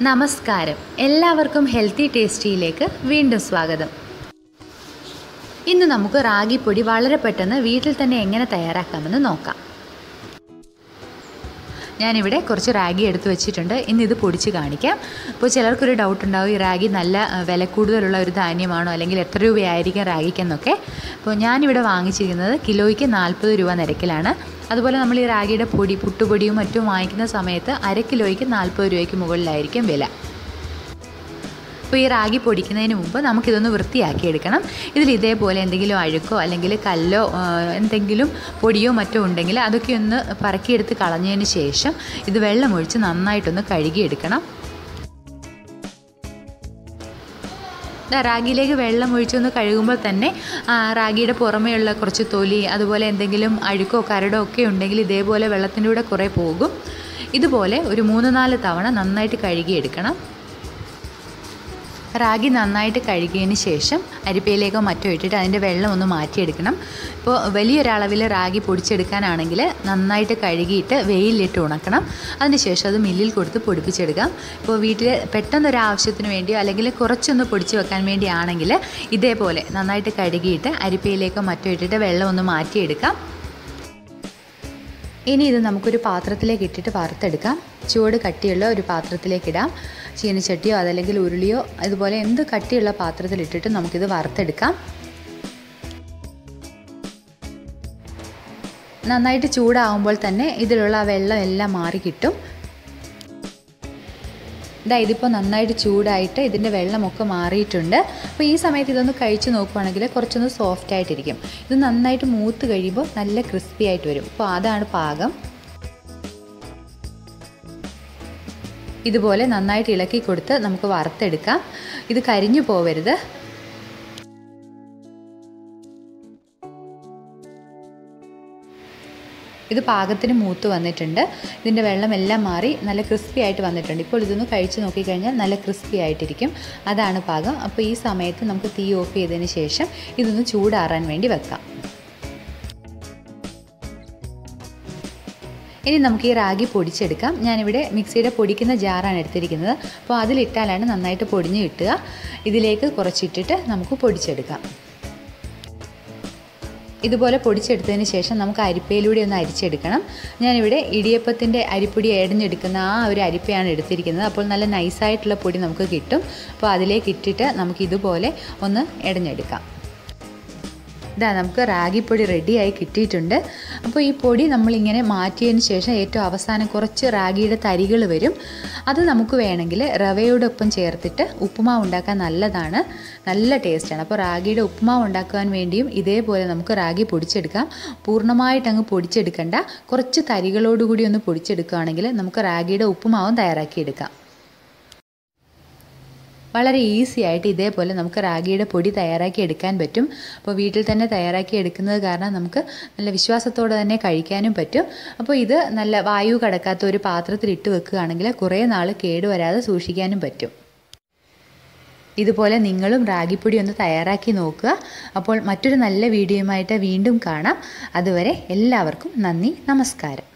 നമസ്കാരം, എല്ലാവർക്കും ഹെൽത്തി ടേസ്റ്റിയിലേക്ക് വീണ്ടും സ്വാഗതം. ഇന്ന് നമുക്ക് റാഗിപ്പൊടി വളരെ പെട്ടെന്ന് വീട്ടിൽ തന്നെ എങ്ങനെ തയ്യാറാക്കാമെന്ന് നോക്കാം. ഞാനിവിടെ കുറച്ച് റാഗി എടുത്ത് വെച്ചിട്ടുണ്ട്. ഇന്നിത് പൊടിച്ച് കാണിക്കാം. അപ്പോൾ ചിലർക്കൊരു ഡൗട്ട് ഉണ്ടാവും, ഈ റാഗി നല്ല വില കൂടുതലുള്ള ഒരു ധാന്യമാണോ, അല്ലെങ്കിൽ എത്ര രൂപയായിരിക്കും റാഗിക്കെന്നൊക്കെ. അപ്പോൾ ഞാനിവിടെ വാങ്ങിച്ചിരിക്കുന്നത് കിലോയ്ക്ക് 40 രൂപ നിരക്കിലാണ്. അതുപോലെ നമ്മൾ ഈ റാഗിയുടെ പൊടി, പുട്ടുപൊടിയും മറ്റും വാങ്ങിക്കുന്ന സമയത്ത് അര കിലോയ്ക്ക് 40 രൂപയ്ക്ക് മുകളിലായിരിക്കും വില. അപ്പോൾ ഈ റാഗി പൊടിക്കുന്നതിന് മുമ്പ് നമുക്കിതൊന്ന് വൃത്തിയാക്കിയെടുക്കണം. ഇതിൽ ഇതേപോലെ എന്തെങ്കിലും അഴുക്കോ അല്ലെങ്കിൽ കല്ലോ എന്തെങ്കിലും പൊടിയോ മറ്റോ ഉണ്ടെങ്കിൽ അതൊക്കെ ഒന്ന് പറക്കിയെടുത്ത് കളഞ്ഞതിന് ശേഷം ഇത് വെള്ളമൊഴിച്ച് നന്നായിട്ടൊന്ന് കഴുകിയെടുക്കണം. റാഗിയിലേക്ക് വെള്ളം ഒഴിച്ചൊന്ന് കഴുകുമ്പോൾ തന്നെ റാഗിയുടെ പുറമേയുള്ള കുറച്ച് തൊലി, അതുപോലെ എന്തെങ്കിലും അഴുക്കോ കരടോ ഒക്കെ ഉണ്ടെങ്കിൽ ഇതേപോലെ വെള്ളത്തിൻ്റെ കൂടെ കുറേ പോകും. ഇതുപോലെ ഒരു 3-4 തവണ നന്നായിട്ട് കഴുകിയെടുക്കണം. റാഗി നന്നായിട്ട് കഴുകിയതിന് ശേഷം അരിപ്പയിലേക്കോ മറ്റോ ഇട്ടിട്ട് അതിൻ്റെ വെള്ളം ഒന്ന് മാറ്റിയെടുക്കണം. ഇപ്പോൾ വലിയൊരളവിൽ റാഗി പൊടിച്ചെടുക്കാനാണെങ്കിൽ നന്നായിട്ട് കഴുകിയിട്ട് വെയിലിട്ട് ഉണക്കണം. അതിനുശേഷം അത് മില്ലിൽ കൊടുത്ത് പൊടിപ്പിച്ചെടുക്കാം. ഇപ്പോൾ വീട്ടിൽ പെട്ടെന്നൊരാവശ്യത്തിന് വേണ്ടിയോ അല്ലെങ്കിൽ കുറച്ചൊന്ന് പൊടിച്ച് വെക്കാൻ വേണ്ടിയാണെങ്കിൽ ഇതേപോലെ നന്നായിട്ട് കഴുകിയിട്ട് അരിപ്പയിലേക്കോ മറ്റോ ഇട്ടിട്ട് വെള്ളം ഒന്ന് മാറ്റിയെടുക്കാം. ഇനി ഇത് നമുക്കൊരു പാത്രത്തിലേക്ക് ഇട്ടിട്ട് വറുത്തെടുക്കാം. ചൂട് കട്ടിയുള്ള ഒരു പാത്രത്തിലേക്കിടാം. ചീനച്ചട്ടിയോ അതല്ലെങ്കിൽ ഉരുളിയോ ഇതുപോലെ എന്ത് കട്ടിയുള്ള പാത്രത്തിലിട്ടിട്ട് നമുക്കിത് വറുത്തെടുക്കാം. നന്നായിട്ട് ചൂടാവുമ്പോൾ തന്നെ ഇതിലുള്ള വെള്ളം എല്ലാം മാറി കിട്ടും. ഇതിപ്പോൾ നന്നായിട്ട് ചൂടായിട്ട് ഇതിൻ്റെ വെള്ളമൊക്കെ മാറിയിട്ടുണ്ട്. അപ്പോൾ ഈ സമയത്ത് ഇതൊന്ന് കഴിച്ച് നോക്കുകയാണെങ്കിൽ കുറച്ചൊന്ന് സോഫ്റ്റായിട്ടിരിക്കും. ഇത് നന്നായിട്ട് മൂത്ത് കഴിയുമ്പോൾ നല്ല ക്രിസ്പി ആയിട്ട് വരും. അപ്പോൾ അതാണ് പാകം. ഇതുപോലെ നന്നായിട്ട് ഇളക്കി കൊടുത്ത് നമുക്ക് വറുത്തെടുക്കാം. ഇത് കരിഞ്ഞു പോവരുത്. ഇത് പാകത്തിന് മൂത്ത് വന്നിട്ടുണ്ട്. ഇതിൻ്റെ വെള്ളമെല്ലാം മാറി നല്ല ക്രിസ്പി ആയിട്ട് വന്നിട്ടുണ്ട്. ഇപ്പോൾ ഇതൊന്ന് കഴിച്ച് നോക്കിക്കഴിഞ്ഞാൽ നല്ല ക്രിസ്പി ആയിട്ടിരിക്കും. അതാണ് പാകം. അപ്പോൾ ഈ സമയത്ത് നമുക്ക് തീ ഓഫ് ചെയ്തതിന് ശേഷം ഇതൊന്ന് ചൂടാറാൻ വേണ്ടി വെക്കാം. ഇനി നമുക്ക് ഈ റാഗി പൊടിച്ചെടുക്കാം. ഞാനിവിടെ മിക്സിയുടെ പൊടിക്കുന്ന ജാറാണ് എടുത്തിരിക്കുന്നത്. അപ്പോൾ അതിലിട്ടാലാണ് നന്നായിട്ട് പൊടിഞ്ഞ് കിട്ടുക. ഇതിലേക്ക് കുറച്ചിട്ടിട്ട് നമുക്ക് പൊടിച്ചെടുക്കാം. ഇതുപോലെ പൊടിച്ചെടുത്തതിന് ശേഷം നമുക്ക് അരിപ്പയിലൂടെ ഒന്ന് അരിച്ചെടുക്കണം. ഞാനിവിടെ ഇടിയപ്പത്തിൻ്റെ അരിപ്പൊടി എടഞ്ഞെടുക്കുന്ന ആ ഒരു അരിപ്പയാണ് എടുത്തിരിക്കുന്നത്. അപ്പോൾ നല്ല നൈസായിട്ടുള്ള പൊടി നമുക്ക് കിട്ടും. അപ്പോൾ അതിലേക്ക് ഇട്ടിട്ട് നമുക്കിതുപോലെ ഒന്ന് എടഞ്ഞെടുക്കാം. നമുക്ക് റാഗിപ്പൊടി റെഡിയായി കിട്ടിയിട്ടുണ്ട്. അപ്പോൾ ഈ പൊടി നമ്മളിങ്ങനെ മാറ്റിയതിന് ശേഷം ഏറ്റവും അവസാനം കുറച്ച് റാഗിയുടെ തരികൾ വരും. അത് നമുക്ക് വേണമെങ്കിൽ റവയുടെ ഒപ്പം ചേർത്തിട്ട് ഉപ്പുമാവ് ഉണ്ടാക്കാൻ നല്ലതാണ്, നല്ല ടേസ്റ്റാണ്. അപ്പോൾ റാഗിയുടെ ഉപ്പുമാവ് ഉണ്ടാക്കാൻ വേണ്ടിയും ഇതേപോലെ നമുക്ക് റാഗി പൊടിച്ചെടുക്കാം. പൂർണ്ണമായിട്ടങ്ങ് പൊടിച്ചെടുക്കണ്ട, കുറച്ച് തരികളോടുകൂടി ഒന്ന് പൊടിച്ചെടുക്കുകയാണെങ്കിൽ നമുക്ക് റാഗിയുടെ ഉപ്പുമാവും തയ്യാറാക്കിയെടുക്കാം. വളരെ ഈസി ആയിട്ട് ഇതേപോലെ നമുക്ക് റാഗിയുടെ പൊടി തയ്യാറാക്കി എടുക്കാൻ പറ്റും. അപ്പോൾ വീട്ടിൽ തന്നെ തയ്യാറാക്കി എടുക്കുന്നത് കാരണം നമുക്ക് നല്ല വിശ്വാസത്തോടെ തന്നെ കഴിക്കാനും പറ്റും. അപ്പോൾ ഇത് നല്ല വായു കടക്കാത്ത ഒരു പാത്രത്തിൽ ഇട്ട് വെക്കുകയാണെങ്കിൽ കുറേ നാൾ കേടുവരാതെ സൂക്ഷിക്കാനും പറ്റും. ഇതുപോലെ നിങ്ങളും റാഗിപ്പൊടി ഒന്ന് തയ്യാറാക്കി നോക്കുക. അപ്പോൾ മറ്റൊരു നല്ല വീഡിയോയുമായിട്ട് വീണ്ടും കാണാം. അതുവരെ എല്ലാവർക്കും നന്ദി, നമസ്കാരം.